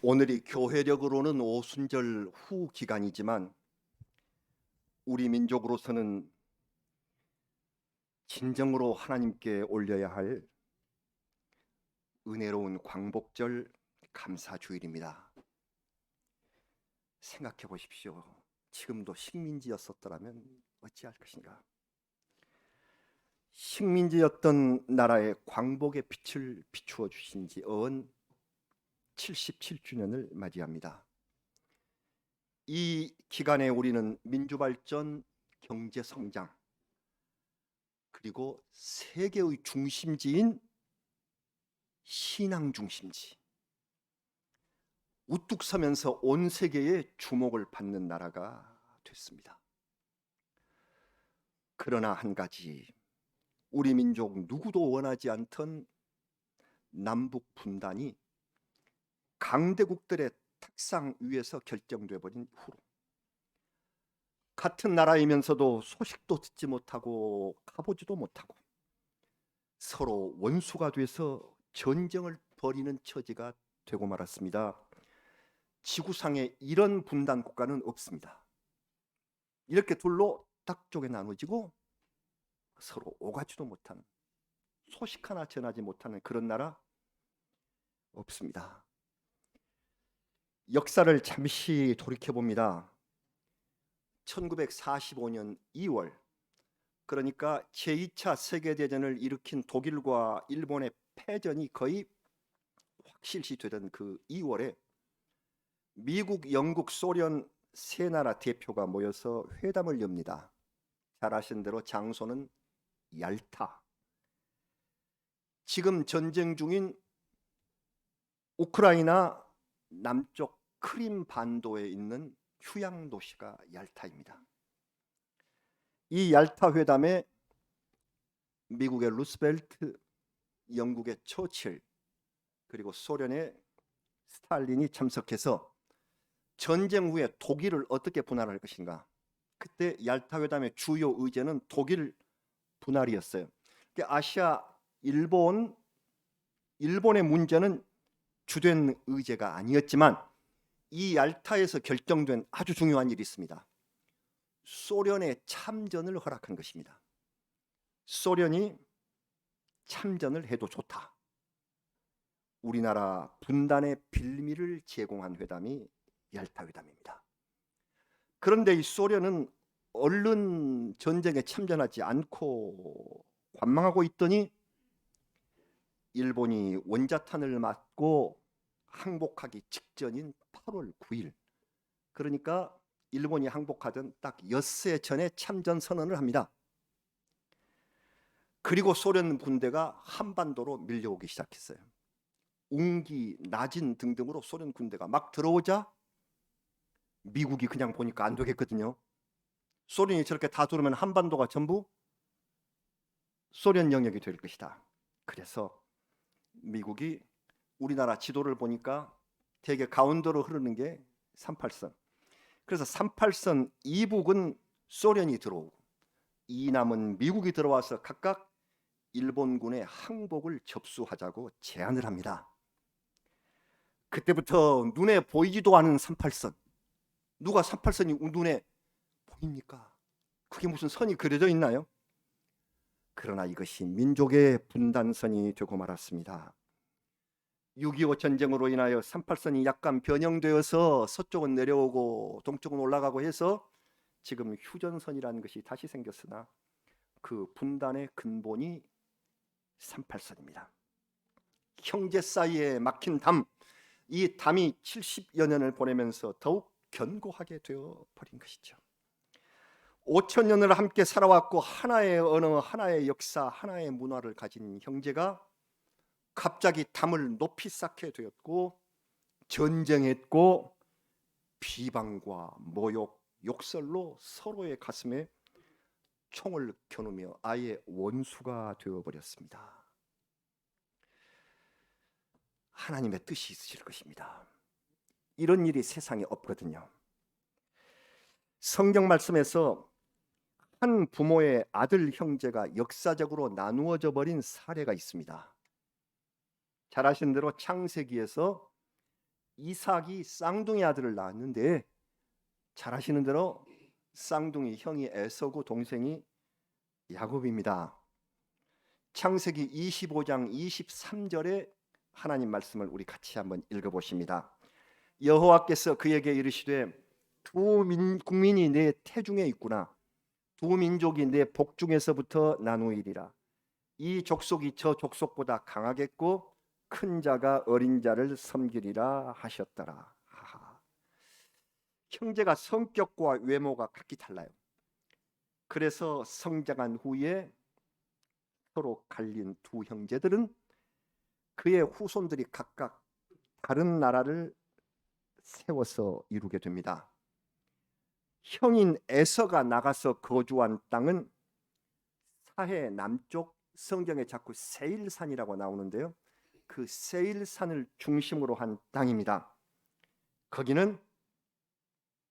오늘이 교회력으로는 오순절 후 기간이지만 우리 민족으로서는 진정으로 하나님께 올려야 할 은혜로운 광복절 감사주일입니다. 생각해 보십시오. 지금도 식민지였었더라면 어찌할 것인가. 식민지였던 나라의 광복의 빛을 비추어 주신 지 어언 77주년을 맞이합니다. 이 기간에 우리는 민주발전, 경제성장, 그리고 세계의 중심지인 신앙 중심지, 우뚝 서면서 온 세계의 주목을 받는 나라가 됐습니다. 그러나 한 가지, 우리 민족 누구도 원하지 않던 남북 분단이 강대국들의 탁상 위에서 결정돼 버린 후로 같은 나라이면서도 소식도 듣지 못하고 가보지도 못하고 서로 원수가 돼서 전쟁을 벌이는 처지가 되고 말았습니다. 지구상에 이런 분단 국가는 없습니다. 이렇게 둘로 딱 쪼개 나눠지고 서로 오가지도 못하는, 소식 하나 전하지 못하는 그런 나라 없습니다. 역사를 잠시 돌이켜 봅니다. 1945년 2월, 그러니까 제2차 세계대전을 일으킨 독일과 일본의 패전이 거의 확실시되던 그 2월에 미국, 영국, 소련 세 나라 대표가 모여서 회담을 엽니다. 잘 아시는 대로 장소는 얄타. 지금 전쟁 중인 우크라이나 남쪽 크림 반도에 있는 휴양 도시가 얄타입니다. 이 얄타 회담에 미국의 루스벨트, 영국의 처칠, 그리고 소련의 스탈린이 참석해서 전쟁 후에 독일을 어떻게 분할할 것인가. 그때 얄타 회담의 주요 의제는 독일 분할이었어요. 아시아 일본의 문제는 주된 의제가 아니었지만 이 얄타에서 결정된 아주 중요한 일이 있습니다. 소련의 참전을 허락한 것입니다. 소련이 참전을 해도 좋다. 우리나라 분단의 빌미를 제공한 회담이 얄타 회담입니다. 그런데 이 소련은 얼른 전쟁에 참전하지 않고 관망하고 있더니 일본이 원자탄을 맞고 항복하기 직전인 8월 9일, 그러니까 일본이 항복하던 딱 엿새 전에 참전 선언을 합니다. 그리고 소련 군대가 한반도로 밀려오기 시작했어요. 웅기, 나진 등등으로 소련 군대가 막 들어오자 미국이 그냥 보니까 안 되겠거든요. 소련이 저렇게 다 들어오면 한반도가 전부 소련 영역이 될 것이다. 그래서 미국이 우리나라 지도를 보니까 대개 가운데로 흐르는 게 38선. 그래서 38선 이북은 소련이 들어오고 이남은 미국이 들어와서 각각 일본군의 항복을 접수하자고 제안을 합니다. 그때부터 눈에 보이지도 않은 38선. 누가 38선이 눈에 보입니까? 그게 무슨 선이 그려져 있나요? 그러나 이것이 민족의 분단선이 되고 말았습니다. 6.25 전쟁으로 인하여 38선이 약간 변형되어서 서쪽은 내려오고 동쪽은 올라가고 해서 지금 휴전선이라는 것이 다시 생겼으나 그 분단의 근본이 38선입니다. 형제 사이에 막힌 담, 이 담이 70여 년을 보내면서 더욱 견고하게 되어 버린 것이죠. 5천 년을 함께 살아왔고 하나의 언어, 하나의 역사, 하나의 문화를 가진 형제가 갑자기 담을 높이 쌓게 되었고 전쟁했고 비방과 모욕, 욕설로 서로의 가슴에 총을 겨누며 아예 원수가 되어버렸습니다. 하나님의 뜻이 있으실 것입니다. 이런 일이 세상에 없거든요. 성경 말씀에서 한 부모의 아들 형제가 역사적으로 나누어져 버린 사례가 있습니다. 잘 아시는 대로 창세기에서 이삭이 쌍둥이 아들을 낳았는데 잘 아시는 대로 쌍둥이 형이 에서고 동생이 야곱입니다. 창세기 25장 23절에 하나님 말씀을 우리 같이 한번 읽어보십니다. 여호와께서 그에게 이르시되 두 국민이 내 태중에 있구나. 두 민족이 내 복중에서부터 나누이리라. 이 족속이 저 족속보다 강하겠고 큰 자가 어린 자를 섬기리라 하셨더라. 하하. 형제가 성격과 외모가 각기 달라요. 그래서 성장한 후에 서로 갈린 두 형제들은 그의 후손들이 각각 다른 나라를 세워서 이루게 됩니다. 형인 에서가 나가서 거주한 땅은 사해 남쪽, 성경에 자꾸 세일산이라고 나오는데요. 그 세일산을 중심으로 한 땅입니다. 거기는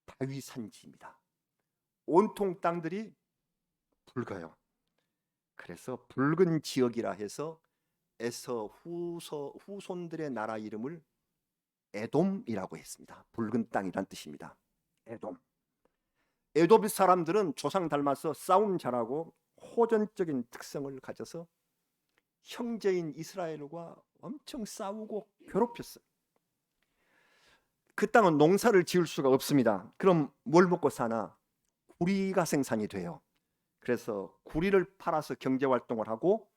바위산지입니다. 온통 땅들이 붉어요. 그래서 붉은 지역이라 해서 에서 후손들의 나라 이름을 에돔이라고 했습니다. 붉은 땅이란 뜻입니다. 에돔. 에돔 사람들은 조상 닮아서 싸움 잘하고 호전적인 특성을 가져서 형제인 이스라엘과 엄청 싸우고 괴롭혔어요. 그 땅은 농사를 지을 수가 없습니다. 그럼 뭘 먹고 사나? 구리가 생산이 돼요. 그래서 구리를 팔아서 경제활동을 하고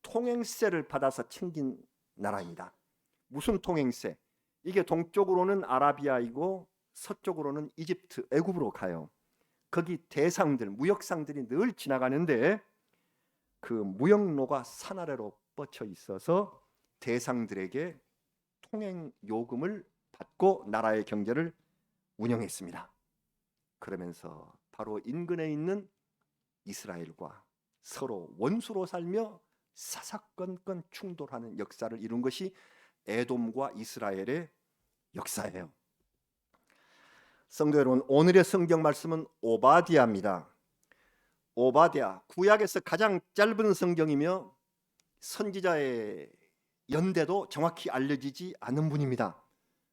통행세를 받아서 챙긴 나라입니다. 무슨 통행세? 이게 동쪽으로는 아라비아이고 서쪽으로는 이집트, 애굽으로 가요. 거기 대상들, 무역상들이 늘 지나가는데 그 무역로가 산 아래로 뻗쳐 있어서 대상들에게 통행 요금을 받고 나라의 경제를 운영했습니다. 그러면서 바로 인근에 있는 이스라엘과 서로 원수로 살며 사사건건 충돌하는 역사를 이룬 것이 에돔과 이스라엘의 역사예요. 성도 여러분, 오늘의 성경 말씀은 오바댜입니다. 오바댜, 구약에서 가장 짧은 성경이며 선지자의 연대도 정확히 알려지지 않은 분입니다.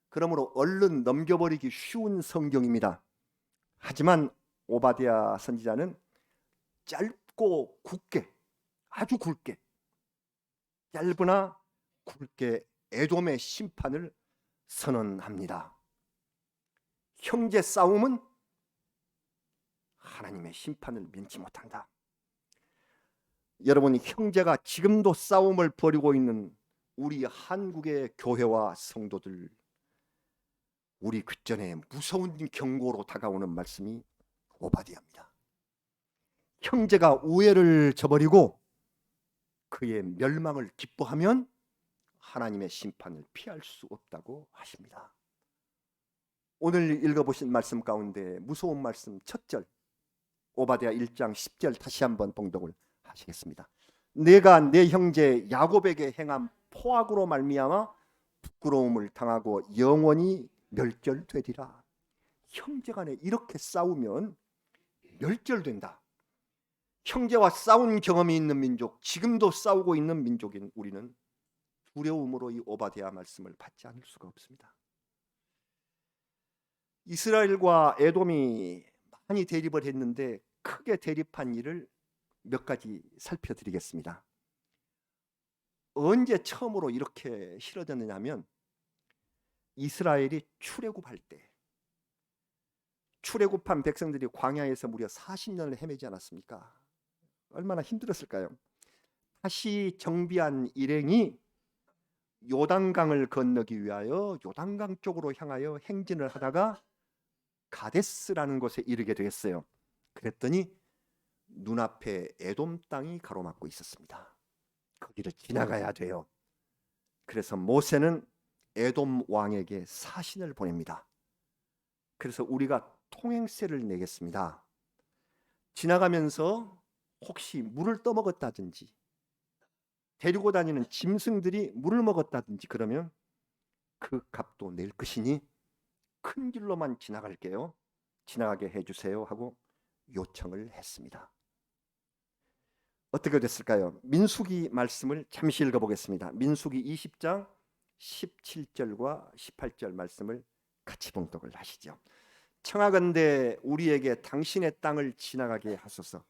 그러므로 얼른 넘겨버리기 쉬운 성경입니다. 하지만 오바댜 선지자는 짧고 굵게, 아주 굵게, 짧으나 굵게 에돔의 심판을 선언합니다. 형제 싸움은 하나님의 심판을 면치 못한다. 여러분, 형제가 지금도 싸움을 벌이고 있는 우리 한국의 교회와 성도들, 우리 그전에 무서운 경고로 다가오는 말씀이 오바댜입니다. 형제가 우애를 저버리고 그의 멸망을 기뻐하면 하나님의 심판을 피할 수 없다고 하십니다. 오늘 읽어보신 말씀 가운데 무서운 말씀 첫 절, 오바댜 1장 10절 다시 한번 봉독을 하시겠습니다. 내가 내 형제 야곱에게 행한 포악으로 말미암아 부끄러움을 당하고 영원히 멸절되리라. 형제간에 이렇게 싸우면 멸절된다. 형제와 싸운 경험이 있는 민족, 지금도 싸우고 있는 민족인 우리는 두려움으로 이 오바댜 말씀을 받지 않을 수가 없습니다. 이스라엘과 에돔이 많이 대립을 했는데 크게 대립한 일을 몇 가지 살펴드리겠습니다. 언제 처음으로 이렇게 싫어졌느냐면 이스라엘이 출애굽할 때, 출애굽한 백성들이 광야에서 무려 40년을 헤매지 않았습니까? 얼마나 힘들었을까요? 다시 정비한 일행이 요단강을 건너기 위하여 요단강 쪽으로 향하여 행진을 하다가 가데스라는 곳에 이르게 되었어요. 그랬더니 눈앞에 에돔 땅이 가로막고 있었습니다. 거기를 지나가야 돼요. 그래서 모세는 에돔 왕에게 사신을 보냅니다. 그래서 우리가 통행세를 내겠습니다. 지나가면서 혹시 물을 떠먹었다든지 데리고 다니는 짐승들이 물을 먹었다든지 그러면 그 값도 낼 것이니 큰 길로만 지나갈게요. 지나가게 해주세요 하고 요청을 했습니다. 어떻게 됐을까요? 민수기 말씀을 잠시 읽어보겠습니다. 민수기 20장 17절과 18절 말씀을 같이 봉독을 하시죠. 청하건대 우리에게 당신의 땅을 지나가게 하소서.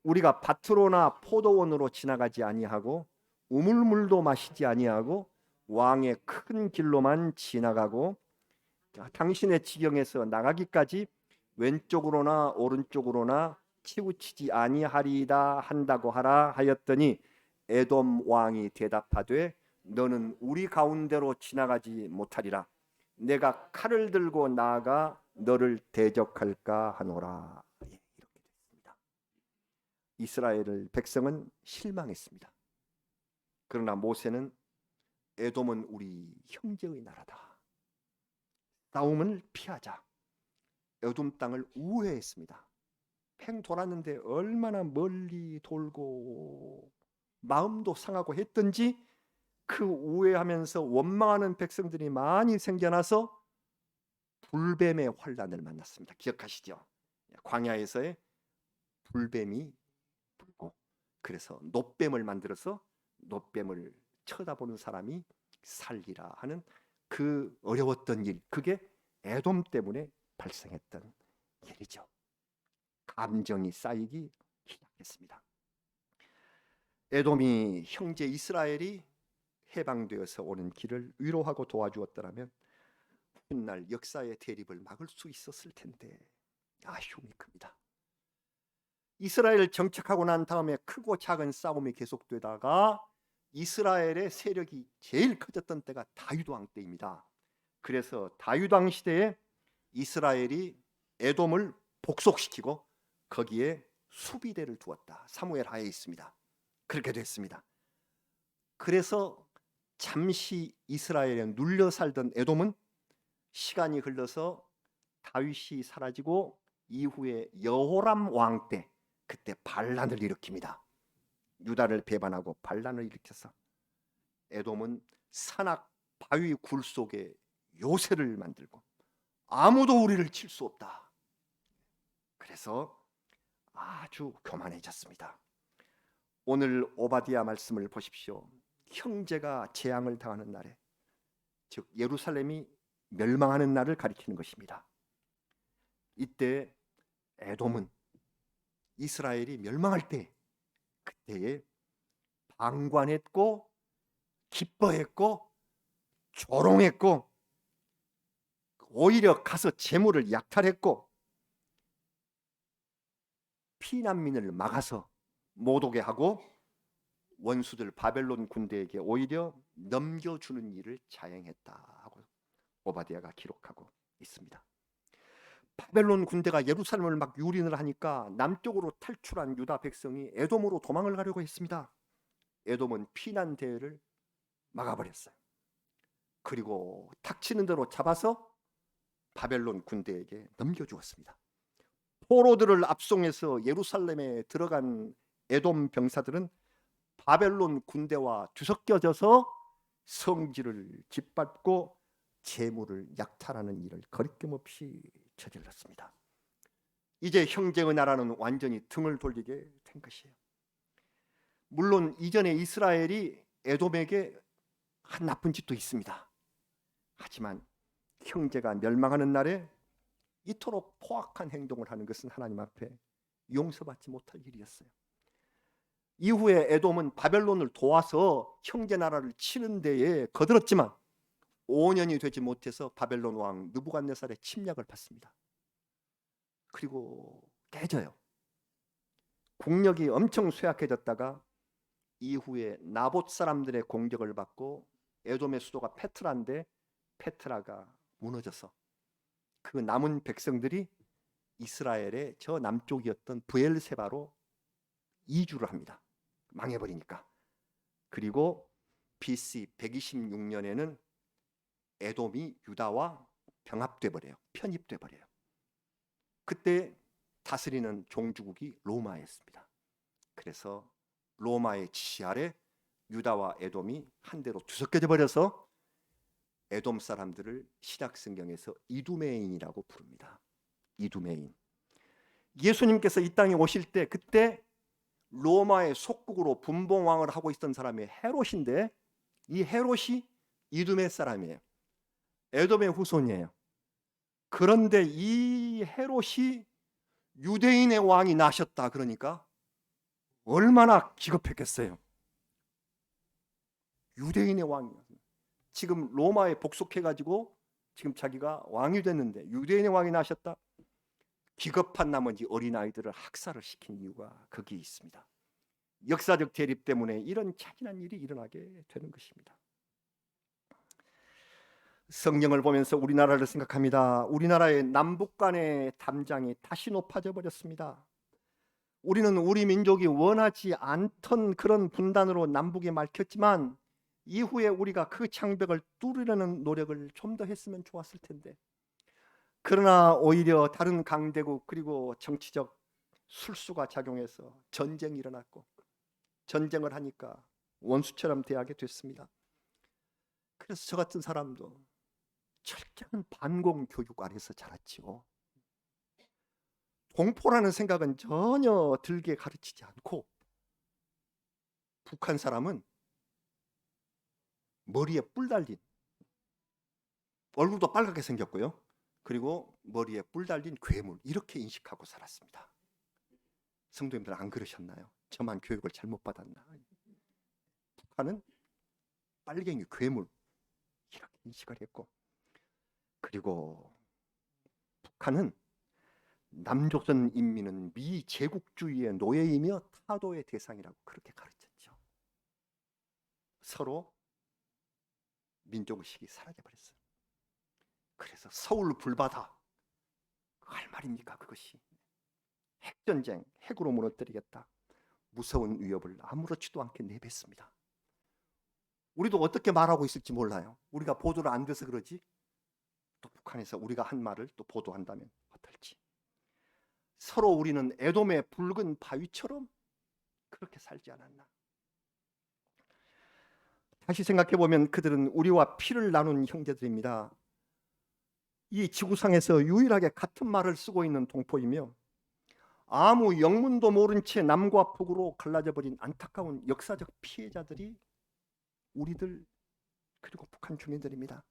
우리가 밭으로나 포도원으로 지나가지 아니하고 우물물도 마시지 아니하고 왕의 큰 길로만 지나가고 당신의 지경에서 나가기까지 왼쪽으로나 오른쪽으로나 치우치지 아니하리이다 한다고 하라 하였더니 에돔 왕이 대답하되 너는 우리 가운데로 지나가지 못하리라. 내가 칼을 들고 나아가 너를 대적할까 하노라. 이렇게 됐습니다. 이스라엘 백성은 실망했습니다. 그러나 모세는 에돔은 우리 형제의 나라다. 싸움을 피하자. 에돔 땅을 우회했습니다. 팽 돌았는데 얼마나 멀리 돌고 마음도 상하고 했던지 그 우회하면서 원망하는 백성들이 많이 생겨나서 불뱀의 환란을 만났습니다. 기억하시죠? 광야에서의 불뱀이 불고 그래서 놋뱀을 만들어서 놋뱀을 쳐다보는 사람이 살리라 하는 그 어려웠던 일, 그게 에돔 때문에 발생했던 일이죠. 감정이 쌓이기 시작했습니다. 에돔이 형제 이스라엘이 해방되어서 오는 길을 위로하고 도와주었더라면 훗날 역사의 대립을 막을 수 있었을 텐데 아쉬움이 큽니다. 이스라엘 정착하고 난 다음에 크고 작은 싸움이 계속되다가 이스라엘의 세력이 제일 커졌던 때가 다윗 왕 때입니다. 그래서 다윗 왕 시대에 이스라엘이 에돔을 복속시키고 거기에 수비대를 두었다. 사무엘 하에 있습니다. 그렇게 됐습니다. 그래서 잠시 이스라엘에 눌려 살던 에돔은 시간이 흘러서 다윗이 사라지고 이후에 여호람 왕 때 그때 반란을 일으킵니다. 유다를 배반하고 반란을 일으켜서 에돔은 산악 바위 굴 속에 요새를 만들고 아무도 우리를 칠 수 없다. 그래서 아주 교만해졌습니다. 오늘 오바댜 말씀을 보십시오. 형제가 재앙을 당하는 날에, 즉 예루살렘이 멸망하는 날을 가리키는 것입니다. 이때 에돔은 이스라엘이 멸망할 때 그때에 방관했고 기뻐했고 조롱했고 오히려 가서 재물을 약탈했고 피난민을 막아서 못 오게 하고 원수들 바벨론 군대에게 오히려 넘겨주는 일을 자행했다 하고 오바댜가 기록하고 있습니다. 바벨론 군대가 예루살렘을 막 유린을 하니까 남쪽으로 탈출한 유다 백성이 에돔으로 도망을 가려고 했습니다. 에돔은 피난 대회를 막아버렸어요. 그리고 닥치는 대로 잡아서 바벨론 군대에게 넘겨주었습니다. 포로들을 압송해서 예루살렘에 들어간 에돔 병사들은 바벨론 군대와 뒤섞여져서 성지를 짓밟고 재물을 약탈하는 일을 거리낌 없이 저질렀습니다. 이제 형제의 나라는 완전히 등을 돌리게 된 것이에요. 물론 이전에 이스라엘이 에돔에게 한 나쁜 짓도 있습니다. 하지만 형제가 멸망하는 날에 이토록 포악한 행동을 하는 것은 하나님 앞에 용서받지 못할 일이었어요. 이후에 에돔은 바벨론을 도와서 형제 나라를 치는 데에 거들었지만 5년이 되지 못해서 바벨론 왕 느부갓네살의 침략을 받습니다. 그리고 깨져요. 국력이 엄청 쇠약해졌다가 이후에 나봇 사람들의 공격을 받고 에돔의 수도가 페트라인데 페트라가 무너져서 그 남은 백성들이 이스라엘의 저 남쪽이었던 브엘세바로 이주를 합니다. 망해버리니까. 그리고 BC 126년에는 에돔이 유다와 병합돼 버려요. 편입돼 버려요. 그때 다스리는 종주국이 로마였습니다. 그래서 로마의 지시 아래 유다와 에돔이 한데로 뒤섞여져 버려서 에돔 사람들을 신약 성경에서 이두메인이라고 부릅니다. 이두메인. 예수님께서 이 땅에 오실 때 그때 로마의 속국으로 분봉왕을 하고 있던 사람이 헤롯인데 이 헤롯이 이두메 사람이에요. 에돔의 후손이에요. 그런데 이 헤롯이 유대인의 왕이 나셨다 그러니까 얼마나 기겁했겠어요. 유대인의 왕이 지금 로마에 복속해가지고 지금 자기가 왕이 됐는데 유대인의 왕이 나셨다. 기겁한 나머지 어린아이들을 학살을 시킨 이유가 거기에 있습니다. 역사적 대립 때문에 이런 잔인한 일이 일어나게 되는 것입니다. 성경을 보면서 우리나라를 생각합니다. 우리나라의 남북 간의 담장이 다시 높아져 버렸습니다. 우리는 우리 민족이 원하지 않던 그런 분단으로 남북이 막혔지만 이후에 우리가 그 장벽을 뚫으려는 노력을 좀 더 했으면 좋았을 텐데, 그러나 오히려 다른 강대국 그리고 정치적 술수가 작용해서 전쟁이 일어났고 전쟁을 하니까 원수처럼 대하게 됐습니다. 그래서 저 같은 사람도 철저한 반공 교육 아래서 자랐지요. 공포라는 생각은 전혀 들게 가르치지 않고, 북한 사람은 머리에 뿔 달린, 얼굴도 빨갛게 생겼고요. 그리고 머리에 뿔 달린 괴물, 이렇게 인식하고 살았습니다. 성도님들 안 그러셨나요? 저만 교육을 잘못 받았나? 북한은 빨갱이, 괴물 이렇게 인식을 했고, 그리고 북한은 남조선 인민은 미 제국주의의 노예이며 타도의 대상이라고 그렇게 가르쳤죠. 서로 민족의식이 사라져버렸어요. 그래서 서울 불바다, 할 말입니까 그것이? 핵전쟁, 핵으로 무너뜨리겠다. 무서운 위협을 아무렇지도 않게 내뱉습니다. 우리도 어떻게 말하고 있을지 몰라요. 우리가 보도를 안 돼서 그러지, 또 북한에서 우리가 한 말을 또 보도한다면 어떨지. 서로 우리는 에돔의 붉은 바위처럼 그렇게 살지 않았나. 다시 생각해보면 그들은 우리와 피를 나눈 형제들입니다. 이 지구상에서 유일하게 같은 말을 쓰고 있는 동포이며 아무 영문도 모른 채 남과 북으로 갈라져 버린 안타까운 역사적 피해자들이 우리들 그리고 북한 주민들입니다.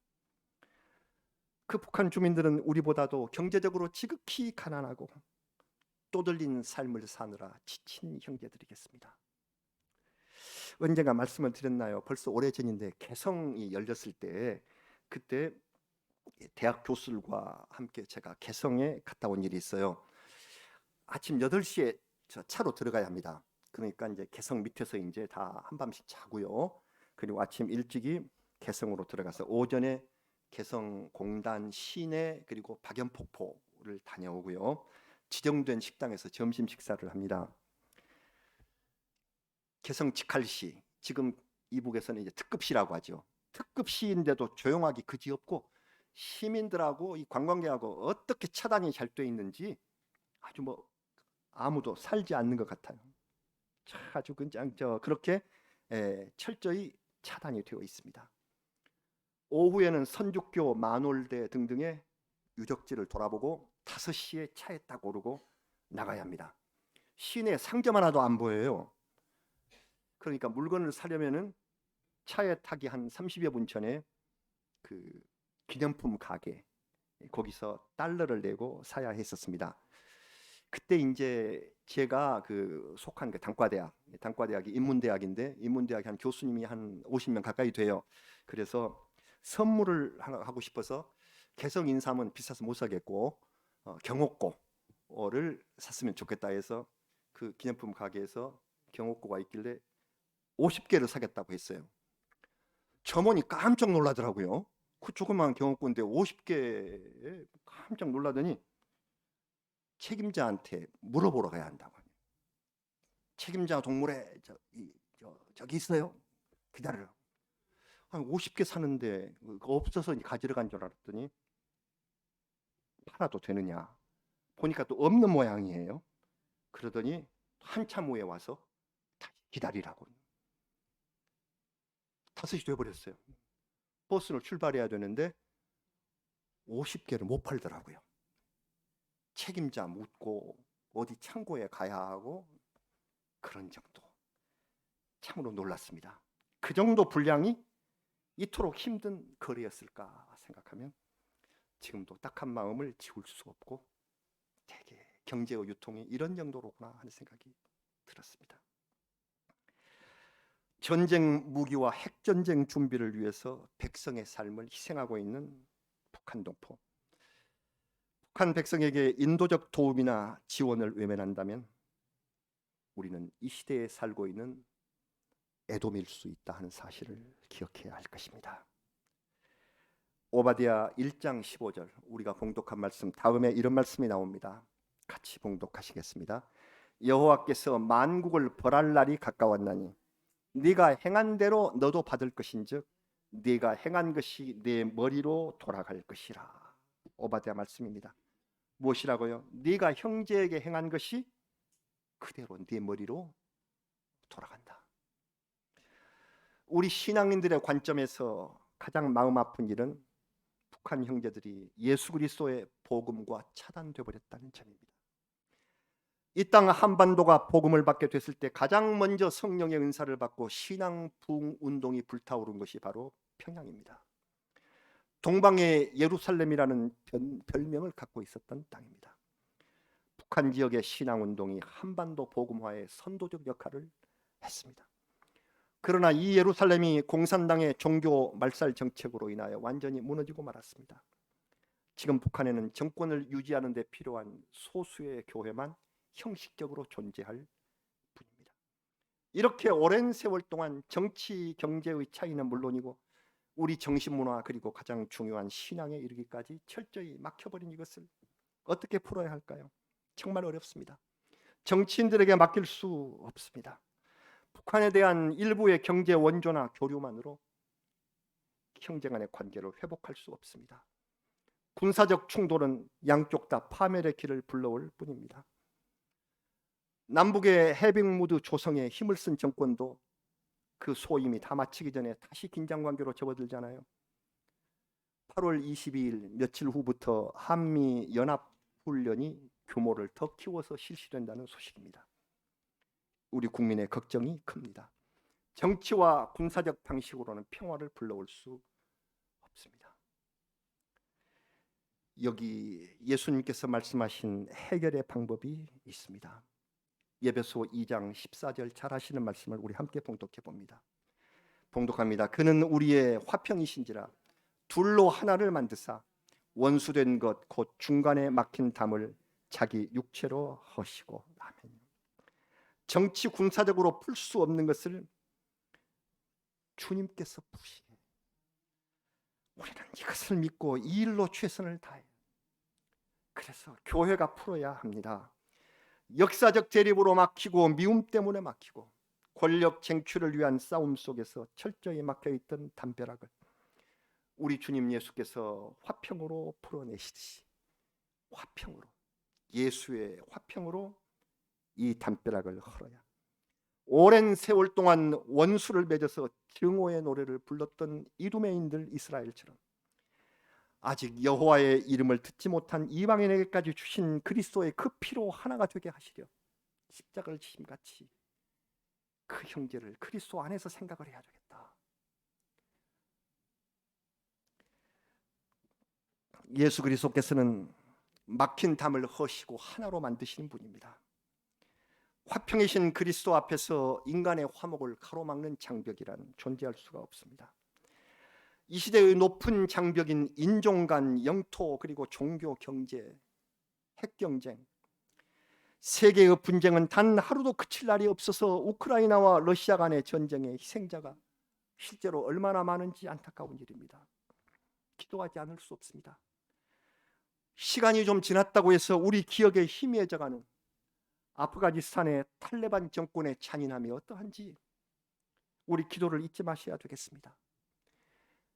그 북한 주민들은 우리보다도 경제적으로 지극히 가난하고 또들린 삶을 사느라 지친 형제들이겠습니다. 언젠가 말씀을 드렸나요? 벌써 오래전인데 개성이 열렸을 때, 그때 대학 교수들과 함께 제가 개성에 갔다 온 일이 있어요. 아침 8시에 저 차로 들어가야 합니다. 그러니까 이제 개성 밑에서 이제 다 한밤씩 자고요. 그리고 아침 일찍이 개성으로 들어가서 오전에 개성 공단 시내 그리고 박연폭포를 다녀오고요. 지정된 식당에서 점심 식사를 합니다. 개성 직할시, 지금 이북에서는 이제 특급시라고 하죠. 특급시인데도 조용하기 그지없고 시민들하고 이 관광객하고 어떻게 차단이 잘 돼 있는지 아주 뭐 아무도 살지 않는 것 같아요. 아주 그냥 그렇게 철저히 차단이 되어 있습니다. 오후에는 선죽교, 만월대 등등의 유적지를 돌아보고 5시에 차에 딱 오르고 나가야 합니다. 시내 상점 하나도 안 보여요. 그러니까 물건을 사려면은 차에 타기 한 30여 분 전에 그 기념품 가게, 거기서 달러를 내고 사야 했었습니다. 그때 이제 제가 그 속한 그 단과대학이 인문대학인데, 인문대학에 한 교수님이 한 50명 가까이 돼요. 그래서 선물을 하나 하고 싶어서 개성 인삼은 비싸서 못 사겠고 경옥고를 샀으면 좋겠다 해서 그 기념품 가게에서 경옥고가 있길래 50개를 사겠다고 했어요. 점원이 깜짝 놀라더라고요. 그 조그만 경옥고인데 50개, 깜짝 놀라더니 책임자한테 물어보러 가야 한다고. 책임자 동물에 저기 있어요. 기다려요. 한 50개 사는데 없어서 가지러 간 줄 알았더니 팔아도 되느냐. 보니까 또 없는 모양이에요. 그러더니 한참 후에 와서 다시 기다리라고. 5시 돼버렸어요. 버스를 출발해야 되는데 50개를 못 팔더라고요. 책임자 묻고 어디 창고에 가야 하고, 그런 정도. 참으로 놀랐습니다. 그 정도 분량이 이토록 힘든 거리였을까 생각하면 지금도 딱한 마음을 지울 수 없고 되게 경제의 유통이 이런 정도로구나 하는 생각이 들었습니다. 전쟁 무기와 핵전쟁 준비를 위해서 백성의 삶을 희생하고 있는 북한 동포. 북한 백성에게 인도적 도움이나 지원을 외면한다면 우리는 이 시대에 살고 있는 에돔일 수 있다 하는 사실을 기억해야 할 것입니다. 오바댜 1장 15절 우리가 봉독한 말씀, 다음에 이런 말씀이 나옵니다. 같이 봉독하시겠습니다. 여호와께서 만국을 벌할 날이 가까웠나니 네가 행한 대로 너도 받을 것인즉 네가 행한 것이 네 머리로 돌아갈 것이라. 오바댜 말씀입니다. 무엇이라고요? 네가 형제에게 행한 것이 그대로 네 머리로 돌아간다. 우리 신앙인들의 관점에서 가장 마음 아픈 일은 북한 형제들이 예수 그리스도의 복음과 차단돼 버렸다는 점입니다. 이 땅 한반도가 복음을 받게 됐을 때 가장 먼저 성령의 은사를 받고 신앙 부흥 운동이 불타오른 것이 바로 평양입니다. 동방의 예루살렘이라는 별명을 갖고 있었던 땅입니다. 북한 지역의 신앙 운동이 한반도 복음화의 선도적 역할을 했습니다. 그러나 이 예루살렘이 공산당의 종교 말살 정책으로 인하여 완전히 무너지고 말았습니다. 지금 북한에는 정권을 유지하는 데 필요한 소수의 교회만 형식적으로 존재할 뿐입니다. 이렇게 오랜 세월 동안 정치, 경제의 차이는 물론이고 우리 정신문화 그리고 가장 중요한 신앙에 이르기까지 철저히 막혀버린 이것을 어떻게 풀어야 할까요? 정말 어렵습니다. 정치인들에게 맡길 수 없습니다. 북한에 대한 일부의 경제 원조나 교류만으로 형제 간의 관계를 회복할 수 없습니다. 군사적 충돌은 양쪽 다 파멸의 길을 불러올 뿐입니다. 남북의 해병무드 조성에 힘을 쓴 정권도 그 소임이 다 마치기 전에 다시 긴장관계로 접어들잖아요. 8월 22일 며칠 후부터 한미 연합훈련이 규모를 더 키워서 실시된다는 소식입니다. 우리 국민의 걱정이 큽니다. 정치와 군사적 방식으로는 평화를 불러올 수 없습니다. 여기 예수님께서 말씀하신 해결의 방법이 있습니다. 에베소 2장 14절 잘 아시는 말씀을 우리 함께 봉독해 봅니다. 봉독합니다. 그는 우리의 화평이신지라 둘로 하나를 만드사 원수된 것 곧 중간에 막힌 담을 자기 육체로 허시고. 아멘. 정치 군사적으로 풀 수 없는 것을 주님께서 푸시게. 우리는 이것을 믿고 이 일로 최선을 다해요. 그래서 교회가 풀어야 합니다. 역사적 대립으로 막히고 미움 때문에 막히고 권력 쟁취를 위한 싸움 속에서 철저히 막혀있던 담벼락을 우리 주님 예수께서 화평으로 풀어내시듯이 화평으로, 예수의 화평으로 이 담벼락을 헐어야 오랜 세월 동안 원수를 맺어서 증오의 노래를 불렀던 이두메인들 이스라엘처럼 아직 여호와의 이름을 듣지 못한 이방인에게까지 주신 그리스도의 그 피로 하나가 되게 하시려 십자가를 지심같이 그 형제를 그리스도 안에서 생각을 해야 되겠다. 예수 그리스도께서는 막힌 담을 허시고 하나로 만드시는 분입니다. 화평이신 그리스도 앞에서 인간의 화목을 가로막는 장벽이란 존재할 수가 없습니다. 이 시대의 높은 장벽인 인종 간, 영토 그리고 종교, 경제, 핵경쟁, 세계의 분쟁은 단 하루도 그칠 날이 없어서 우크라이나와 러시아 간의 전쟁의 희생자가 실제로 얼마나 많은지 안타까운 일입니다. 기도하지 않을 수 없습니다. 시간이 좀 지났다고 해서 우리 기억에 희미해져가는 아프가니스탄의 탈레반 정권의 잔인함이 어떠한지 우리 기도를 잊지 마셔야 되겠습니다.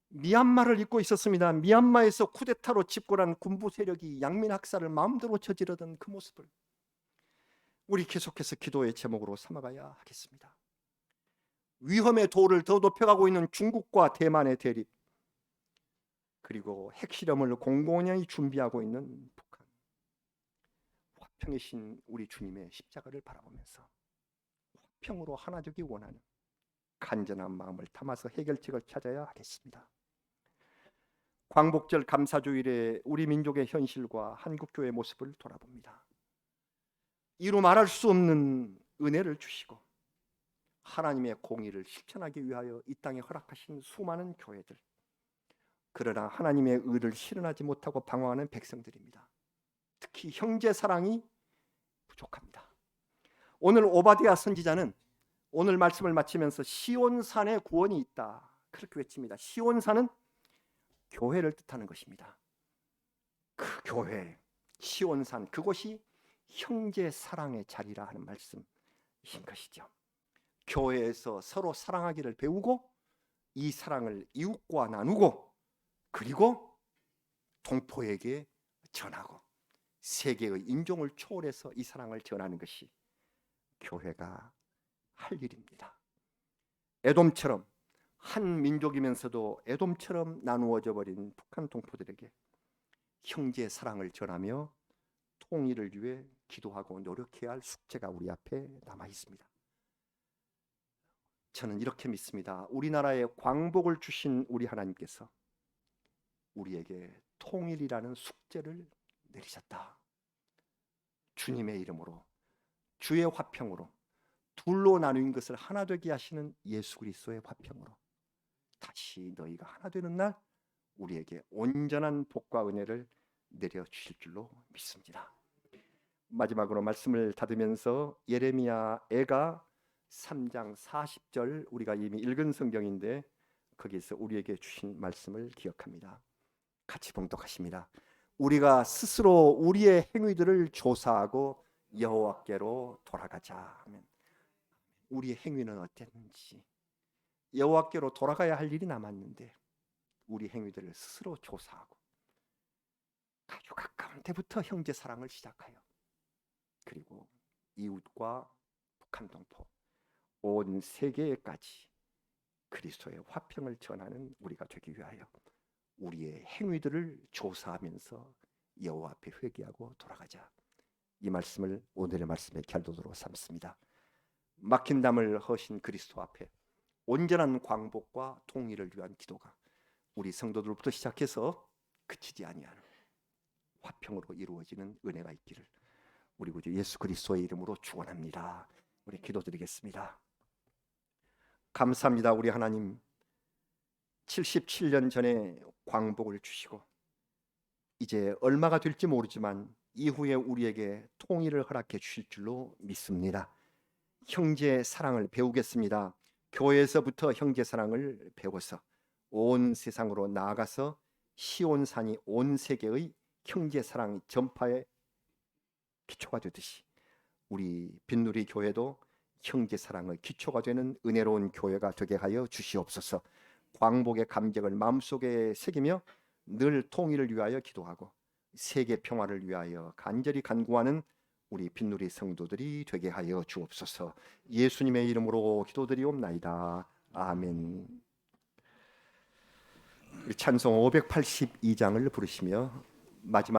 미얀마를 잊고 있었습니다. 미얀마에서 쿠데타로 집권한 군부 세력이 양민 학살을 마음대로 저지르던 그 모습을 우리 계속해서 기도의 제목으로 삼아가야 하겠습니다. 위험의 도를 더 높여가고 있는 중국과 대만의 대립, 그리고 핵실험을 공공연히 준비하고 있는 북한, 화평이신 우리 주님의 십자가를 바라보면서 화평으로 하나 되기 원하는 간절한 마음을 담아서 해결책을 찾아야 하겠습니다. 광복절 감사주일에 우리 민족의 현실과 한국교회의 모습을 돌아봅니다. 이루 말할 수 없는 은혜를 주시고 하나님의 공의를 실천하기 위하여 이 땅에 허락하신 수많은 교회들, 그러나 하나님의 의를 실현하지 못하고 방황하는 백성들입니다. 특히 형제 사랑이 부족합니다. 오늘 오바댜 선지자는 오늘 말씀을 마치면서 시온산에 구원이 있다 그렇게 외칩니다. 시온산은 교회를 뜻하는 것입니다. 그 교회 시온산, 그곳이 형제 사랑의 자리라 하는 말씀이신 것이죠. 교회에서 서로 사랑하기를 배우고 이 사랑을 이웃과 나누고 그리고 동포에게 전하고 세계의 인종을 초월해서 이 사랑을 전하는 것이 교회가 할 일입니다. 에돔처럼 한 민족이면서도 에돔처럼 나누어져 버린 북한 동포들에게 형제 사랑을 전하며 통일을 위해 기도하고 노력해야 할 숙제가 우리 앞에 남아 있습니다. 저는 이렇게 믿습니다. 우리나라에 광복을 주신 우리 하나님께서 우리에게 통일이라는 숙제를 내리셨다. 주님의 이름으로, 주의 화평으로, 둘로 나누인 것을 하나 되게 하시는 예수 그리스도의 화평으로 다시 너희가 하나 되는 날 우리에게 온전한 복과 은혜를 내려주실 줄로 믿습니다. 마지막으로 말씀을 닫으면서 예레미야 애가 3장 40절, 우리가 이미 읽은 성경인데 거기서 우리에게 주신 말씀을 기억합니다. 같이 봉독하십니다. 우리가 스스로 우리의 행위들을 조사하고 여호와께로 돌아가자 하면, 우리의 행위는 어땠는지 여호와께로 돌아가야 할 일이 남았는데 우리 행위들을 스스로 조사하고 아주 가까운 때부터 형제 사랑을 시작하여 그리고 이웃과 북한 동포 온 세계에까지 그리스도의 화평을 전하는 우리가 되기 위하여 우리의 행위들을 조사하면서 여호와 앞에 회개하고 돌아가자. 이 말씀을 오늘의 말씀의 결도로 삼습니다. 막힌 담을 허신 그리스도 앞에 온전한 광복과 통일을 위한 기도가 우리 성도들부터 시작해서 그치지 아니하는 화평으로 이루어지는 은혜가 있기를 우리 구주 예수 그리스도의 이름으로 축원합니다. 우리 기도드리겠습니다. 감사합니다. 우리 하나님, 77년 전에 광복을 주시고 이제 얼마가 될지 모르지만 이후에 우리에게 통일을 허락해 주실 줄로 믿습니다. 형제 사랑을 배우겠습니다. 교회에서부터 형제 사랑을 배워서 온 세상으로 나아가서 시온산이 온 세계의 형제 사랑 전파의 기초가 되듯이 우리 빈누리 교회도 형제 사랑의 기초가 되는 은혜로운 교회가 되게 하여 주시옵소서. 광복의 감격을 마음속에 새기며 늘 통일을 위하여 기도하고 세계 평화를 위하여 간절히 간구하는 우리 빈누리 성도들이 되게 하여 주옵소서. 예수님의 이름으로 기도드리옵나이다. 아멘. 찬송 582장을 부르시며 마지막